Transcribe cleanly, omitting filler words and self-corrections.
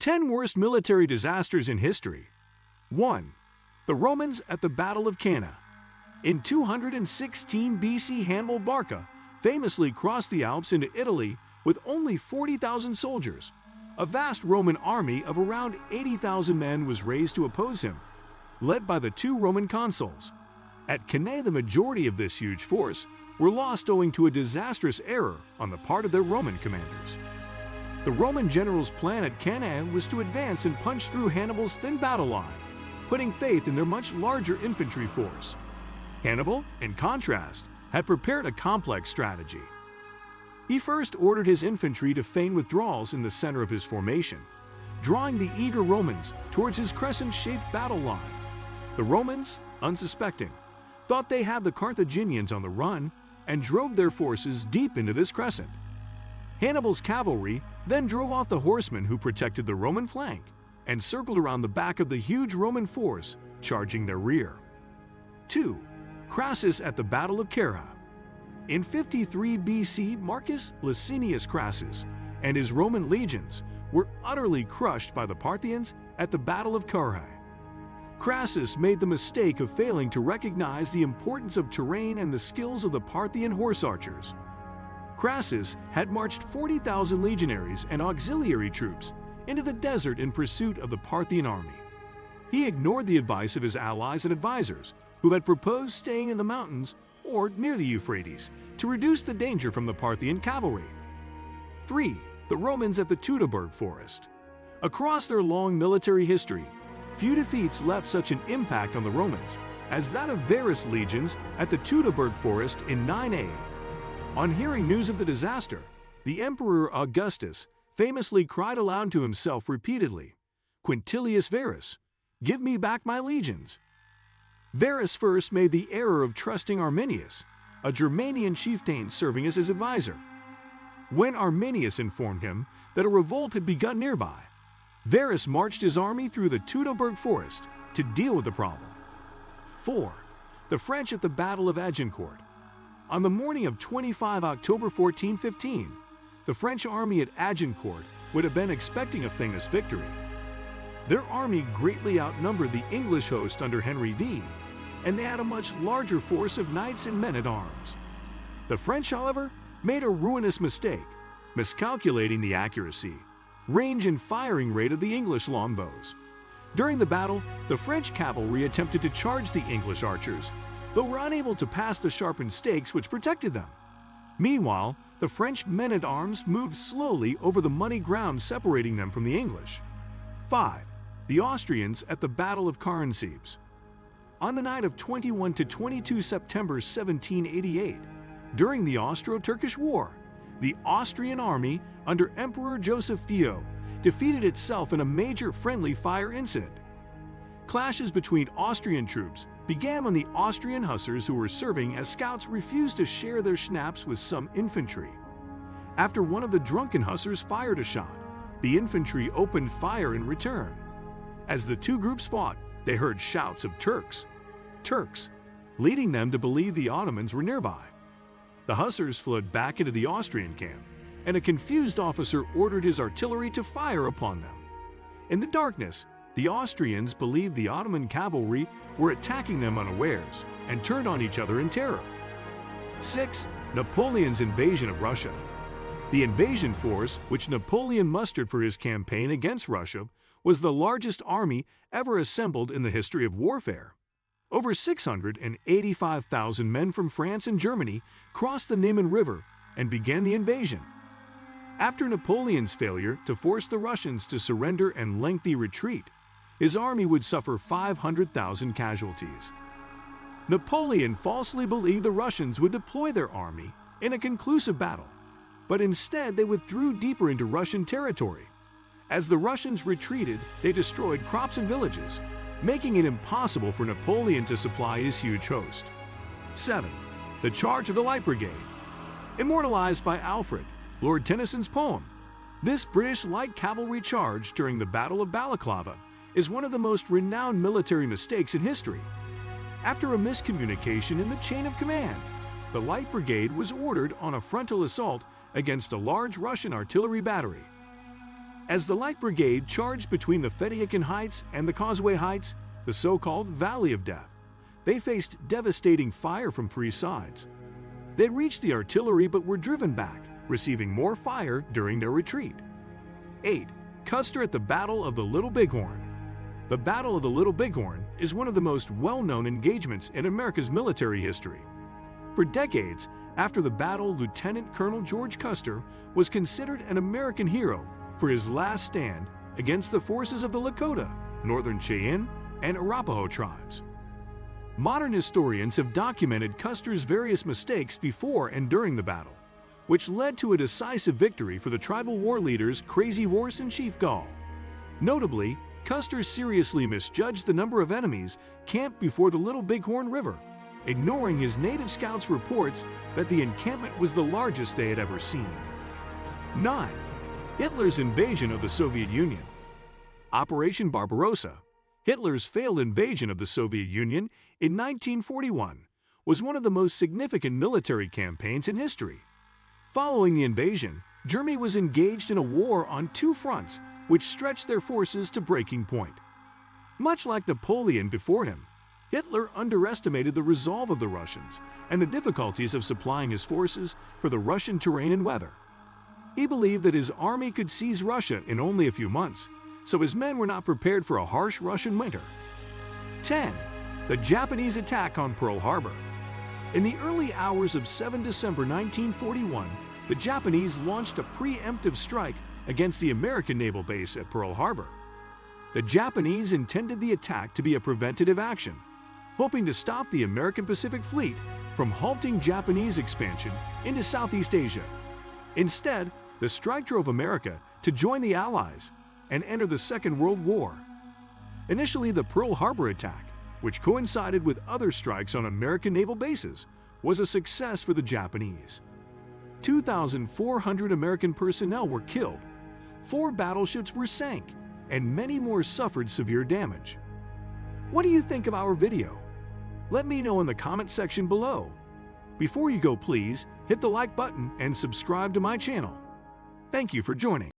10 worst military disasters in history. 1. The Romans at the Battle of Cana. In 216 BC, Hannibal Barca famously crossed the Alps into Italy with only 40,000 soldiers. A vast Roman army of around 80,000 men was raised to oppose him, led by the 2 Roman consuls. At Cana, the majority of this huge force were lost owing to a disastrous error on the part of their Roman commanders. The Roman general's plan at Cana was to advance and punch through Hannibal's thin battle line, putting faith in their much larger infantry force. Hannibal, in contrast, had prepared a complex strategy. He first ordered his infantry to feign withdrawals in the center of his formation, drawing the eager Romans towards his crescent-shaped battle line. The Romans, unsuspecting, thought they had the Carthaginians on the run and drove their forces deep into this crescent. Hannibal's cavalry then drove off the horsemen who protected the Roman flank and circled around the back of the huge Roman force, charging their rear. 2. Crassus at the Battle of Carrhae. In 53 BC, Marcus Licinius Crassus and his Roman legions were utterly crushed by the Parthians at the Battle of Carrhae. Crassus made the mistake of failing to recognize the importance of terrain and the skills of the Parthian horse archers. Crassus had marched 40,000 legionaries and auxiliary troops into the desert in pursuit of the Parthian army. He ignored the advice of his allies and advisors, who had proposed staying in the mountains or near the Euphrates to reduce the danger from the Parthian cavalry. 3. The Romans at the Tudur forest. Across their long military history, few defeats left such an impact on the Romans as that of Varus' legions at the Tudur forest in 9A. On hearing news of the disaster, the Emperor Augustus famously cried aloud to himself repeatedly, "Quintilius Varus, give me back my legions." Varus first made the error of trusting Arminius, a Germanian chieftain serving as his advisor. When Arminius informed him that a revolt had begun nearby, Varus marched his army through the Tudur forest to deal with the problem. 4. The French at the Battle of Agincourt. On the morning of 25 October 1415, the French army at Agincourt would have been expecting a famous victory. Their army greatly outnumbered the English host under Henry V, and they had a much larger force of knights and men-at-arms. The French, however, made a ruinous mistake, miscalculating the accuracy, range, and firing rate of the English longbows. During the battle, the French cavalry attempted to charge the English archers, but were unable to pass the sharpened stakes which protected them. Meanwhile, the French men-at-arms moved slowly over the muddy ground separating them from the English. 5. The Austrians at the Battle of Carnes. On the night of 21 to 22 September 1788, during the Austro-Turkish War, the Austrian army under Emperor Joseph Fio defeated itself in a major friendly fire incident. Clashes between Austrian troops began when the Austrian hussars who were serving as scouts refused to share their schnapps with some infantry. After one of the drunken hussars fired a shot, the infantry opened fire in return. As the two groups fought, they heard shouts of "Turks! Turks!" leading them to believe the Ottomans were nearby. The hussars fled back into the Austrian camp, and a confused officer ordered his artillery to fire upon them. In the darkness, the Austrians believed the Ottoman cavalry were attacking them unawares and turned on each other in terror. 6. Napoleon's invasion of Russia. The invasion force which Napoleon mustered for his campaign against Russia was the largest army ever assembled in the history of warfare. Over 685,000 men from France and Germany crossed the Niemen River and began the invasion. After Napoleon's failure to force the Russians to surrender and lengthy retreat, his army would suffer 500,000 casualties. Napoleon falsely believed the Russians would deploy their army in a conclusive battle, but instead they withdrew deeper into Russian territory. As the Russians retreated, they destroyed crops and villages, making it impossible for Napoleon to supply his huge host. 7. The Charge of the Light Brigade. Immortalized by Alfred, Lord Tennyson's poem, this British light cavalry charge during the Battle of Balaclava is one of the most renowned military mistakes in history. After a miscommunication in the chain of command, the Light Brigade was ordered on a frontal assault against a large Russian artillery battery. As the Light Brigade charged between the Fedaykin Heights and the Causeway Heights, the so-called Valley of Death, they faced devastating fire from three sides. They reached the artillery but were driven back, receiving more fire during their retreat. 8. Custer at the Battle of the Little Bighorn. The Battle of the Little Bighorn is one of the most well-known engagements in America's military history. For decades after the battle, Lieutenant Colonel George Custer was considered an American hero for his last stand against the forces of the Lakota, Northern Cheyenne, and Arapaho tribes. Modern historians have documented Custer's various mistakes before and during the battle, which led to a decisive victory for the tribal war leaders Crazy Horse and Chief Gall. Notably, Custer seriously misjudged the number of enemies camped before the Little Bighorn River, ignoring his native scouts' reports that the encampment was the largest they had ever seen. 9. Hitler's invasion of the Soviet Union. Operation Barbarossa, Hitler's failed invasion of the Soviet Union in 1941, was one of the most significant military campaigns in history. Following the invasion, Germany was engaged in a war on two fronts which stretched their forces to breaking point. Much like Napoleon before him, Hitler underestimated the resolve of the Russians and the difficulties of supplying his forces for the Russian terrain and weather. He believed that his army could seize Russia in only a few months, so his men were not prepared for a harsh Russian winter. 10. The Japanese attack on Pearl Harbor. In the early hours of 7 December 1941, the Japanese launched a preemptive strike against the American naval base at Pearl Harbor. The Japanese intended the attack to be a preventative action, hoping to stop the American Pacific Fleet from halting Japanese expansion into Southeast Asia. Instead, the strike drove America to join the Allies and enter the Second World War. Initially, the Pearl Harbor attack, which coincided with other strikes on American naval bases, was a success for the Japanese. 2,400 American personnel were killed, 4 battleships were sank, and many more suffered severe damage. What do you think of our video? Let me know in the comment section below. Before you go, please hit the like button and subscribe to my channel. Thank you for joining.